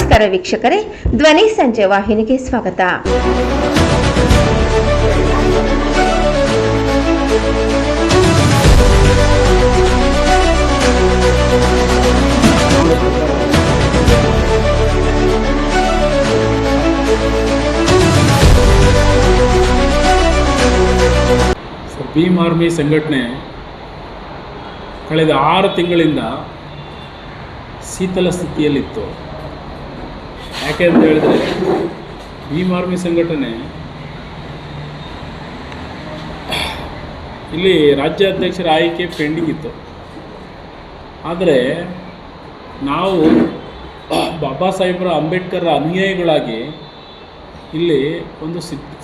ನಮಸ್ಕಾರ ವೀಕ್ಷಕರೇ, ಧ್ವನಿ ಸಂಜೆ ವಾಹಿನಿಗೆ ಸ್ವಾಗತ. ಭೀಮ್ ಆರ್ಮಿ ಸಂಘಟನೆ ಕಳೆದ 6 ತಿಂಗಳಿಂದ ಶೀತಲ ಸ್ಥಿತಿಯಲ್ಲಿತ್ತು. ಯಾಕೆ ಅಂತ ಹೇಳಿದ್ರೆ, ಭೀಮ್ ಆರ್ಮಿ ಸಂಘಟನೆ ಇಲ್ಲಿ ರಾಜ್ಯಾಧ್ಯಕ್ಷರ ಆಯ್ಕೆ ಪೆಂಡಿಂಗ್ ಇತ್ತು. ಆದರೆ ನಾವು ಬಾಬಾ ಸಾಹೇಬರ ಅಂಬೇಡ್ಕರ್ ಅನುಯಾಯಿಗಳಾಗಿ ಇಲ್ಲಿ ಒಂದು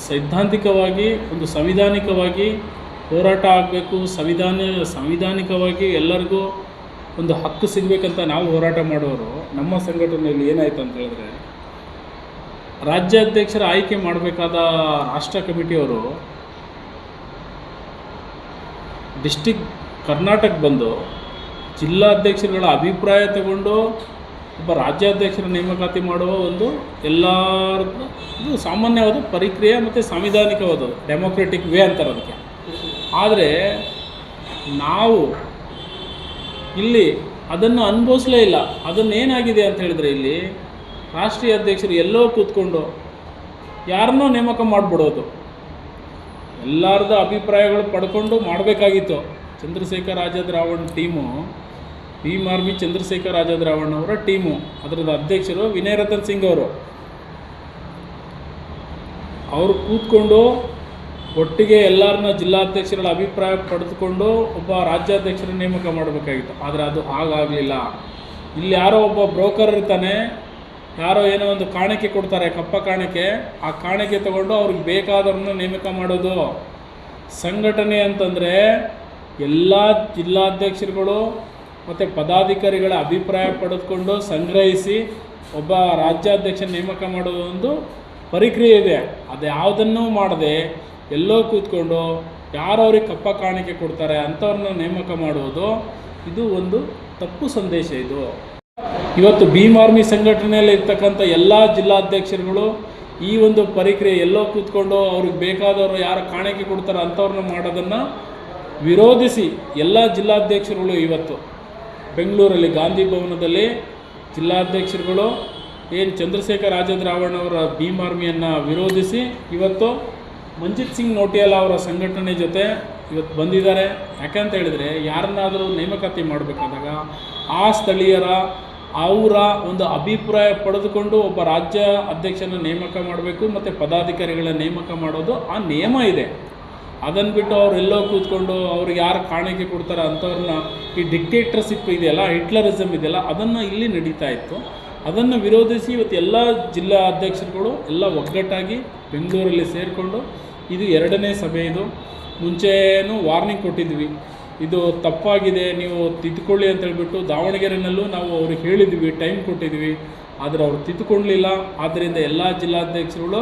ಸೈದ್ಧಾಂತಿಕವಾಗಿ ಒಂದು ಸಂವಿಧಾನಿಕವಾಗಿ ಹೋರಾಟ ಆಗಬೇಕು, ಸಂವಿಧಾನಿಕವಾಗಿ ಎಲ್ಲರಿಗೂ ಒಂದು ಹಕ್ಕು ಸಿಗಬೇಕಂತ ನಾವು ಹೋರಾಟ ಮಾಡೋರು. ನಮ್ಮ ಸಂಘಟನೆಯಲ್ಲಿ ಏನಾಯಿತು ಅಂತ ಹೇಳಿದ್ರೆ, ರಾಜ್ಯಾಧ್ಯಕ್ಷರ ಆಯ್ಕೆ ಮಾಡಬೇಕಾದ ರಾಷ್ಟ್ರ ಕಮಿಟಿಯವರು ಡಿಸ್ಟಿಕ್ ಕರ್ನಾಟಕ ಬಂದು ಜಿಲ್ಲಾಧ್ಯಕ್ಷರುಗಳ ಅಭಿಪ್ರಾಯ ತಗೊಂಡು ಒಬ್ಬ ರಾಜ್ಯಾಧ್ಯಕ್ಷರ ನೇಮಕಾತಿ ಮಾಡುವ ಒಂದು ಎಲ್ಲರದ್ದು ಇದು ಸಾಮಾನ್ಯವಾದ ಪ್ರಕ್ರಿಯೆ ಮತ್ತು ಸಾಂವಿಧಾನಿಕವಾದ ಡೆಮೊಕ್ರೆಟಿಕ್ ವೇ ಅಂತಾರೆ ಅದಕ್ಕೆ. ಆದರೆ ನಾವು ಇಲ್ಲಿ ಅದನ್ನು ಅನುಭವಿಸಲೇ ಇಲ್ಲ. ಅದನ್ನೇನಾಗಿದೆ ಅಂತ ಹೇಳಿದರೆ, ಇಲ್ಲಿ ರಾಷ್ಟ್ರೀಯ ಅಧ್ಯಕ್ಷರು ಎಲ್ಲೋ ಕೂತ್ಕೊಂಡು ಯಾರನ್ನೋ ನೇಮಕ ಮಾಡಿಬಿಡೋದು, ಎಲ್ಲರದ್ದು ಅಭಿಪ್ರಾಯಗಳು ಪಡ್ಕೊಂಡು ಮಾಡಬೇಕಾಗಿತ್ತು. ಚಂದ್ರಶೇಖರ್ ಆಜಾದ್ ರಾವಣ್ ಟೀಮು, ಭೀಮ್ ಆರ್ಮಿ ಚಂದ್ರಶೇಖರ್ ಆಜಾದ್ ರಾವಣ್ ಅವರ ಟೀಮು, ಅದರದ್ದು ಅಧ್ಯಕ್ಷರು ವಿನಯ್ ರತನ್ ಸಿಂಗ್ ಅವರು ಕೂತ್ಕೊಂಡು ಒಟ್ಟಿಗೆ ಎಲ್ಲರನ್ನ ಜಿಲ್ಲಾಧ್ಯಕ್ಷರ ಅಭಿಪ್ರಾಯ ಪಡೆದುಕೊಂಡು ಒಬ್ಬ ರಾಜ್ಯಾಧ್ಯಕ್ಷರ ನೇಮಕ ಮಾಡಬೇಕಾಗಿತ್ತು. ಆದರೆ ಅದು ಹಾಗಾಗಲಿಲ್ಲ. ಇಲ್ಲಿ ಯಾರೋ ಒಬ್ಬ ಬ್ರೋಕರ್ ಇರ್ತಾನೆ, ಯಾರೋ ಏನೋ ಒಂದು ಕಾಣಿಕೆ ಕೊಡ್ತಾರೆ, ಕಪ್ಪ ಕಾಣಿಕೆ, ಆ ಕಾಣಿಕೆ ತಗೊಂಡು ಅವ್ರಿಗೆ ಬೇಕಾದವ್ರನ್ನ ನೇಮಕ ಮಾಡೋದು. ಸಂಘಟನೆ ಅಂತಂದರೆ ಎಲ್ಲ ಜಿಲ್ಲಾಧ್ಯಕ್ಷರುಗಳು ಮತ್ತು ಪದಾಧಿಕಾರಿಗಳ ಅಭಿಪ್ರಾಯ ಪಡೆದುಕೊಂಡು ಸಂಗ್ರಹಿಸಿ ಒಬ್ಬ ರಾಜ್ಯಾಧ್ಯಕ್ಷ ನೇಮಕ ಮಾಡೋದು ಒಂದು ಪ್ರಕ್ರಿಯೆ ಇದೆ. ಅದು ಯಾವುದನ್ನೂ ಮಾಡದೆ ಎಲ್ಲೋ ಕೂತ್ಕೊಂಡು ಯಾರು ಅವ್ರಿಗೆ ಕಪ್ಪ ಕಾಣಿಕೆ ಕೊಡ್ತಾರೆ ಅಂಥವ್ರನ್ನ ನೇಮಕ ಮಾಡುವುದು, ಇದು ಒಂದು ತಪ್ಪು ಸಂದೇಶ. ಇದು ಇವತ್ತು ಭೀಮ್ ಆರ್ಮಿ ಸಂಘಟನೆಯಲ್ಲಿ ಇರ್ತಕ್ಕಂಥ ಎಲ್ಲ ಜಿಲ್ಲಾಧ್ಯಕ್ಷರುಗಳು ಈ ಒಂದು ಪ್ರಕ್ರಿಯೆ ಎಲ್ಲೋ ಕೂತ್ಕೊಂಡು ಅವ್ರಿಗೆ ಬೇಕಾದವರು ಯಾರು ಕಾಣಿಕೆ ಕೊಡ್ತಾರೆ ಅಂಥವ್ರನ್ನ ಮಾಡೋದನ್ನು ವಿರೋಧಿಸಿ ಎಲ್ಲ ಜಿಲ್ಲಾಧ್ಯಕ್ಷರುಗಳು ಇವತ್ತು ಬೆಂಗಳೂರಲ್ಲಿ ಗಾಂಧಿ ಭವನದಲ್ಲಿ ಜಿಲ್ಲಾಧ್ಯಕ್ಷರುಗಳು ಏನು ಚಂದ್ರಶೇಖರ್ ಆಜಾದ್ ರಾವಣ್ ಅವರ ಭೀಮ್ ಆರ್ಮಿಯನ್ನು ವಿರೋಧಿಸಿ ಇವತ್ತು ಮಂಜಿತ್ ಸಿಂಗ್ ನೋಟಿಯಾಲ ಅವರ ಸಂಘಟನೆ ಜೊತೆ ಇವತ್ತು ಬಂದಿದ್ದಾರೆ. ಯಾಕಂತ ಹೇಳಿದರೆ, ಯಾರನ್ನಾದರೂ ನೇಮಕಾತಿ ಮಾಡಬೇಕಾದಾಗ ಆ ಸ್ಥಳೀಯರ ಅವರ ಒಂದು ಅಭಿಪ್ರಾಯ ಪಡೆದುಕೊಂಡು ಒಬ್ಬ ರಾಜ್ಯ ಅಧ್ಯಕ್ಷನ ನೇಮಕ ಮಾಡಬೇಕು ಮತ್ತು ಪದಾಧಿಕಾರಿಗಳ ನೇಮಕ ಮಾಡೋದು ಆ ನಿಯಮ ಇದೆ. ಅದನ್ನು ಬಿಟ್ಟು ಅವರೆಲ್ಲೋ ಕೂತ್ಕೊಂಡು ಅವ್ರಿಗೆ ಯಾರು ಕಾಣಿಕೆ ಕೊಡ್ತಾರೆ ಅಂಥವ್ರನ್ನ, ಈ ಡಿಕ್ಟೇಟರ್ಶಿಪ್ ಇದೆಯಲ್ಲ, ಹಿಟ್ಲರಿಸಮ್ ಇದೆಯಲ್ಲ, ಅದನ್ನು ಇಲ್ಲಿ ನಡೀತಾ ಇತ್ತು. ಅದನ್ನು ವಿರೋಧಿಸಿ ಇವತ್ತು ಎಲ್ಲ ಜಿಲ್ಲಾ ಅಧ್ಯಕ್ಷರುಗಳು ಎಲ್ಲ ಒಗ್ಗಟ್ಟಾಗಿ ಬೆಂಗಳೂರಲ್ಲಿ ಸೇರಿಕೊಂಡು, ಇದು 2ನೇ ಸಭೆ. ಇದು ಮುಂಚೆನೂ ವಾರ್ನಿಂಗ್ ಕೊಟ್ಟಿದ್ವಿ, ಇದು ತಪ್ಪಾಗಿದೆ, ನೀವು ತಿದ್ದುಕೊಳ್ಳಿ ಅಂತ ಹೇಳ್ಬಿಟ್ಟು ದಾವಣಗೆರೆಯಲ್ಲೂ ನಾವು ಅವ್ರಿಗೆ ಹೇಳಿದ್ವಿ, ಟೈಮ್ ಕೊಟ್ಟಿದ್ವಿ. ಆದರೆ ಅವರು ತಿದ್ದುಕೊಳ್ಳಲಿಲ್ಲ. ಆದ್ದರಿಂದ ಎಲ್ಲ ಜಿಲ್ಲಾಧ್ಯಕ್ಷರುಗಳು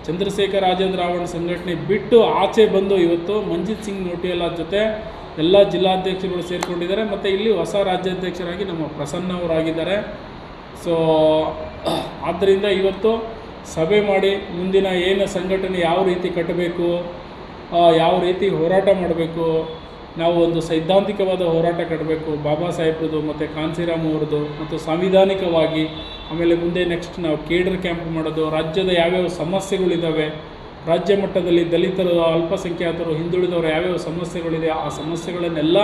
ಚಂದ್ರಶೇಖರ್ ಆಜಾದ್ ರಾವಣ್ ಸಂಘಟನೆ ಬಿಟ್ಟು ಆಚೆ ಬಂದು ಇವತ್ತು ಮಂಜಿತ್ ಸಿಂಗ್ ನೋಟಿಯಾಲ ಜೊತೆ ಎಲ್ಲ ಜಿಲ್ಲಾಧ್ಯಕ್ಷರುಗಳು ಸೇರಿಕೊಂಡಿದ್ದಾರೆ. ಮತ್ತು ಇಲ್ಲಿ ಹೊಸ ರಾಜ್ಯಾಧ್ಯಕ್ಷರಾಗಿ ನಮ್ಮ ಪ್ರಸನ್ನ ಅವರಾಗಿದ್ದಾರೆ. ಸೊ ಆದ್ದರಿಂದ ಇವತ್ತು ಸಭೆ ಮಾಡಿ ಮುಂದಿನ ಏನು ಸಂಘಟನೆ ಯಾವ ರೀತಿ ಕಟ್ಟಬೇಕು, ಯಾವ ರೀತಿ ಹೋರಾಟ ಮಾಡಬೇಕು, ನಾವು ಒಂದು ಸೈದ್ಧಾಂತಿಕವಾದ ಹೋರಾಟ ಕಟ್ಟಬೇಕು, ಬಾಬಾ ಸಾಹೇಬ್ರದ್ದು ಮತ್ತು ಕಾನ್ಸಿರಾಮ್ ಅವ್ರದ್ದು, ಮತ್ತು ಸಾಂವಿಧಾನಿಕವಾಗಿ. ಆಮೇಲೆ ಮುಂದೆ ನೆಕ್ಸ್ಟ್ ನಾವು ಕೇಡರ್ ಕ್ಯಾಂಪ್ ಮಾಡೋದು, ರಾಜ್ಯದ ಯಾವ್ಯಾವ ಸಮಸ್ಯೆಗಳಿದ್ದಾವೆ, ರಾಜ್ಯ ಮಟ್ಟದಲ್ಲಿ ದಲಿತರು, ಅಲ್ಪಸಂಖ್ಯಾತರು, ಹಿಂದುಳಿದವರು ಯಾವ್ಯಾವ ಸಮಸ್ಯೆಗಳಿದೆ, ಆ ಸಮಸ್ಯೆಗಳನ್ನೆಲ್ಲ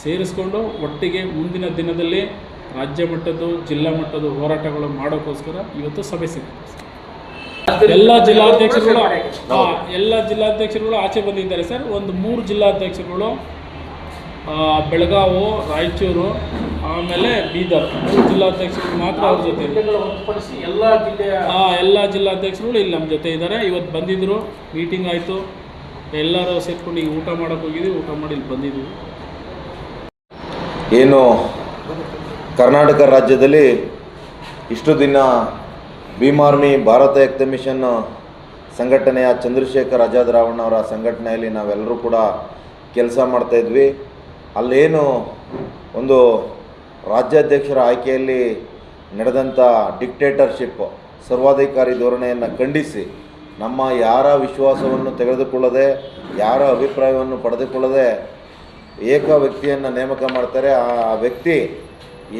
ಸೇರಿಸ್ಕೊಂಡು ಒಟ್ಟಿಗೆ ಮುಂದಿನ ದಿನದಲ್ಲಿ ರಾಜ್ಯ ಮಟ್ಟದ್ದು ಜಿಲ್ಲಾ ಮಟ್ಟದ ಹೋರಾಟಗಳು ಮಾಡೋಕ್ಕೋಸ್ಕರ ಇವತ್ತು ಸಭೆ ಸಿಗುತ್ತೆ. ಎಲ್ಲ ಜಿಲ್ಲಾಧ್ಯಕ್ಷರುಗಳು ಆಚೆ ಬಂದಿದ್ದಾರೆ ಸರ್. ಒಂದು 3 ಜಿಲ್ಲಾಧ್ಯಕ್ಷರುಗಳು ಬೆಳಗಾವಿ, ರಾಯಚೂರು, ಆಮೇಲೆ ಬೀದರ್, 3 ಜಿಲ್ಲಾಧ್ಯಕ್ಷರು ಮಾತ್ರ ಅವ್ರ ಜೊತೆ. ಎಲ್ಲ ಜಿಲ್ಲಾಧ್ಯಕ್ಷರುಗಳು ಇಲ್ಲಿ ನಮ್ಮ ಜೊತೆ ಇದ್ದಾರೆ. ಇವತ್ತು ಬಂದಿದ್ದರು, ಮೀಟಿಂಗ್ ಆಯಿತು, ಎಲ್ಲರೂ ಸೇರ್ಕೊಂಡು ಈಗ ಊಟ ಮಾಡೋಕ್ಕೆ ಹೋಗಿದ್ವಿ, ಊಟ ಮಾಡಿ ಇಲ್ಲಿ ಬಂದಿದ್ವಿ. ಏನು ಕರ್ನಾಟಕ ರಾಜ್ಯದಲ್ಲಿ ಇಷ್ಟು ದಿನ ಭೀಮ್ ಆರ್ಮಿ ಭಾರತ ಏಕತಾ ಮಿಷನ್ ಸಂಘಟನೆಯ ಚಂದ್ರಶೇಖರ್ ಆಜಾದ್ ರಾವಣ್ ಅವರ ಸಂಘಟನೆಯಲ್ಲಿ ನಾವೆಲ್ಲರೂ ಕೂಡ ಕೆಲಸ ಮಾಡ್ತಾಯಿದ್ವಿ. ಅಲ್ಲೇನು ಒಂದು ರಾಜ್ಯಾಧ್ಯಕ್ಷರ ಆಯ್ಕೆಯಲ್ಲಿ ನಡೆದಂಥ ಡಿಕ್ಟೇಟರ್ಶಿಪ್ ಸರ್ವಾಧಿಕಾರಿ ಧೋರಣೆಯನ್ನು ಖಂಡಿಸಿ ನಮ್ಮ ಯಾರ ವಿಶ್ವಾಸವನ್ನು ತೆಗೆದುಕೊಳ್ಳದೆ ಯಾರ ಅಭಿಪ್ರಾಯವನ್ನು ಪಡೆದುಕೊಳ್ಳದೆ ಏಕ ವ್ಯಕ್ತಿಯನ್ನು ನೇಮಕ ಮಾಡ್ತಾರೆ. ಆ ವ್ಯಕ್ತಿ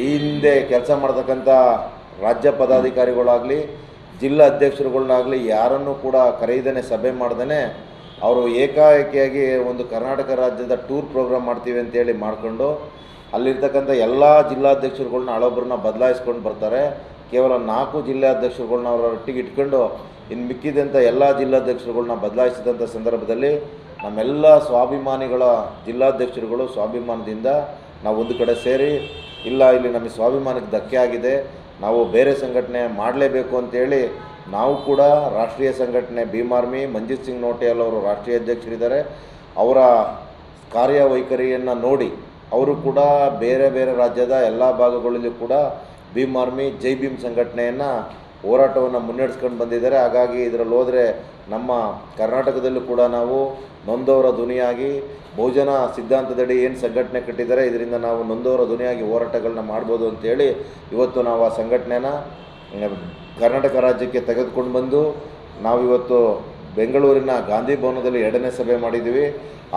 ಈ ಹಿಂದೆ ಕೆಲಸ ಮಾಡ್ತಕ್ಕಂಥ ರಾಜ್ಯ ಪದಾಧಿಕಾರಿಗಳಾಗಲಿ ಜಿಲ್ಲಾ ಅಧ್ಯಕ್ಷರುಗಳನ್ನಾಗಲಿ ಯಾರನ್ನೂ ಕೂಡ ಕರೆಯದೇ ಸಭೆ ಮಾಡ್ದೇ ಅವರು ಏಕಾಏಕಿಯಾಗಿ ಒಂದು ಕರ್ನಾಟಕ ರಾಜ್ಯದ ಟೂರ್ ಪ್ರೋಗ್ರಾಮ್ ಮಾಡ್ತೀವಿ ಅಂತೇಳಿ ಮಾಡಿಕೊಂಡು ಅಲ್ಲಿರ್ತಕ್ಕಂಥ ಎಲ್ಲ ಜಿಲ್ಲಾಧ್ಯಕ್ಷರುಗಳ್ನ ಹಳೊಬ್ಬರನ್ನ ಬದಲಾಯಿಸ್ಕೊಂಡು ಬರ್ತಾರೆ. ಕೇವಲ 4 ಜಿಲ್ಲಾಧ್ಯಕ್ಷರುಗಳ್ನ ಅವರ ಒಟ್ಟಿಗೆ ಇಟ್ಕೊಂಡು ಇನ್ನು ಮಿಕ್ಕಿದಂಥ ಎಲ್ಲ ಜಿಲ್ಲಾಧ್ಯಕ್ಷರುಗಳ್ನ ಬದಲಾಯಿಸಿದಂಥ ಸಂದರ್ಭದಲ್ಲಿ ನಮ್ಮೆಲ್ಲ ಸ್ವಾಭಿಮಾನಿಗಳ ಜಿಲ್ಲಾಧ್ಯಕ್ಷರುಗಳು ಸ್ವಾಭಿಮಾನದಿಂದ ನಾವು ಒಂದು ಕಡೆ ಸೇರಿ ಇಲ್ಲ ಇಲ್ಲಿ ನಮಗೆ ಸ್ವಾಭಿಮಾನಕ್ಕೆ ಧಕ್ಕೆ ಆಗಿದೆ, ನಾವು ಬೇರೆ ಸಂಘಟನೆ ಮಾಡಲೇಬೇಕು ಅಂತೇಳಿ ನಾವು ಕೂಡ ರಾಷ್ಟ್ರೀಯ ಸಂಘಟನೆ ಭೀಮ್ ಆರ್ಮಿ ಮಂಜಿತ್ ಸಿಂಗ್ ನೋಟಿಯಾಲ್ ಅವರು ರಾಷ್ಟ್ರೀಯ ಅಧ್ಯಕ್ಷರಿದ್ದಾರೆ. ಅವರ ಕಾರ್ಯವೈಖರಿಯನ್ನು ನೋಡಿ ಅವರು ಕೂಡ ಬೇರೆ ಬೇರೆ ರಾಜ್ಯದ ಎಲ್ಲ ಭಾಗಗಳಲ್ಲೂ ಕೂಡ ಭೀಮ್ ಆರ್ಮಿ ಜೈ ಭೀಮ್ ಸಂಘಟನೆಯನ್ನು ಹೋರಾಟವನ್ನು ಮುನ್ನಡೆಸ್ಕೊಂಡು ಬಂದಿದ್ದಾರೆ. ಹಾಗಾಗಿ ಇದರಲ್ಲಿ ಹೋದರೆ ನಮ್ಮ ಕರ್ನಾಟಕದಲ್ಲೂ ಕೂಡ ನಾವು ನೊಂದವರ ಧ್ವನಿಯಾಗಿ ಬಹುಜನ ಸಿದ್ಧಾಂತದಡಿ ಏನು ಸಂಘಟನೆ ಕಟ್ಟಿದ್ದಾರೆ ಇದರಿಂದ ನಾವು ನೊಂದವರ ಧ್ವನಿಯಾಗಿ ಹೋರಾಟಗಳನ್ನ ಮಾಡ್ಬೋದು ಅಂತೇಳಿ ಇವತ್ತು ನಾವು ಆ ಸಂಘಟನೆನ ಕರ್ನಾಟಕ ರಾಜ್ಯಕ್ಕೆ ತೆಗೆದುಕೊಂಡು ಬಂದು ನಾವಿವತ್ತು ಬೆಂಗಳೂರಿನ ಗಾಂಧಿ ಭವನದಲ್ಲಿ 2ನೇ ಸಭೆ ಮಾಡಿದ್ದೀವಿ.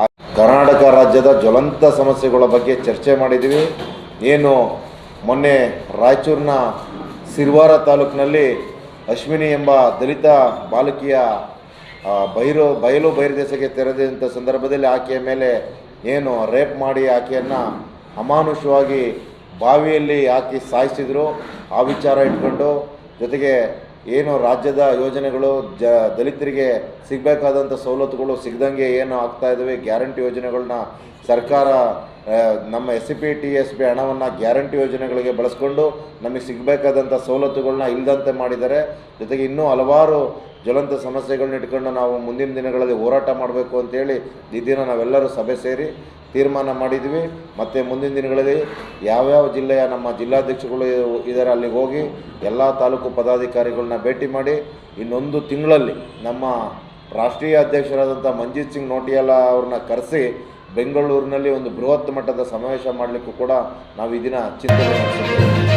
ಆ ಕರ್ನಾಟಕ ರಾಜ್ಯದ ಜ್ವಲಂತ ಸಮಸ್ಯೆಗಳ ಬಗ್ಗೆ ಚರ್ಚೆ ಮಾಡಿದ್ದೀವಿ. ಏನು ಮೊನ್ನೆ ರಾಯಚೂರಿನ ಸಿರ್ವಾರ ತಾಲೂಕಿನಲ್ಲಿ ಅಶ್ವಿನಿ ಎಂಬ ದಲಿತ ಬಾಲಕಿಯ ಬಯಲು ಬಹಿರ್ದೇಶಕ್ಕೆ ತೆರೆದಂಥ ಸಂದರ್ಭದಲ್ಲಿ ಆಕೆಯ ಮೇಲೆ ಏನು ರೇಪ್ ಮಾಡಿ ಆಕೆಯನ್ನು ಅಮಾನುಷವಾಗಿ ಬಾವಿಯಲ್ಲಿ ಹಾಕಿ ಸಾಯಿಸಿದ್ರು. ಆ ವಿಚಾರ ಇಟ್ಕೊಂಡು ಜೊತೆಗೆ ಏನು ರಾಜ್ಯದ ಯೋಜನೆಗಳು ದಲಿತರಿಗೆ ಸಿಗಬೇಕಾದಂಥ ಸವಲತ್ತುಗಳು ಸಿಗದಂಗೆ ಏನು ಆಗ್ತಾಯಿದ್ದಾವೆ, ಗ್ಯಾರಂಟಿ ಯೋಜನೆಗಳನ್ನ ಸರ್ಕಾರ ನಮ್ಮ SCPTSB ಹಣವನ್ನು ಗ್ಯಾರಂಟಿ ಯೋಜನೆಗಳಿಗೆ ಬಳಸ್ಕೊಂಡು ನಮಗೆ ಸಿಗಬೇಕಾದಂಥ ಸವಲತ್ತುಗಳನ್ನ ಇಲ್ಲದಂತೆ ಮಾಡಿದ್ದಾರೆ. ಜೊತೆಗೆ ಇನ್ನೂ ಹಲವಾರು ಜ್ವಲಂತ ಸಮಸ್ಯೆಗಳನ್ನ ಇಟ್ಕೊಂಡು ನಾವು ಮುಂದಿನ ದಿನಗಳಲ್ಲಿ ಹೋರಾಟ ಮಾಡಬೇಕು ಅಂತೇಳಿ ಈ ದಿನ ನಾವೆಲ್ಲರೂ ಸಭೆ ಸೇರಿ ತೀರ್ಮಾನ ಮಾಡಿದ್ವಿ. ಮತ್ತು ಮುಂದಿನ ದಿನಗಳಲ್ಲಿ ಯಾವ್ಯಾವ ಜಿಲ್ಲೆಯ ನಮ್ಮ ಜಿಲ್ಲಾಧ್ಯಕ್ಷರುಗಳು ಇದ್ದಾರೆ ಅಲ್ಲಿಗೆ ಹೋಗಿ ಎಲ್ಲ ತಾಲೂಕು ಪದಾಧಿಕಾರಿಗಳನ್ನ ಭೇಟಿ ಮಾಡಿ ಇನ್ನೊಂದು ತಿಂಗಳಲ್ಲಿ ನಮ್ಮ ರಾಷ್ಟ್ರೀಯ ಅಧ್ಯಕ್ಷರಾದಂಥ ಮಂಜಿತ್ ಸಿಂಗ್ ನೋಟಿಯಾಲ್ ಅವ್ರನ್ನ ಕರೆಸಿ ಬೆಂಗಳೂರಿನಲ್ಲಿ ಒಂದು ಬೃಹತ್ ಮಟ್ಟದ ಸಮಾವೇಶ ಮಾಡಲಿಕ್ಕೂ ಕೂಡ ನಾವು ಈ ದಿನ ಚಿಂತನೆ ನಡೆಸಿದ್ದೇವೆ.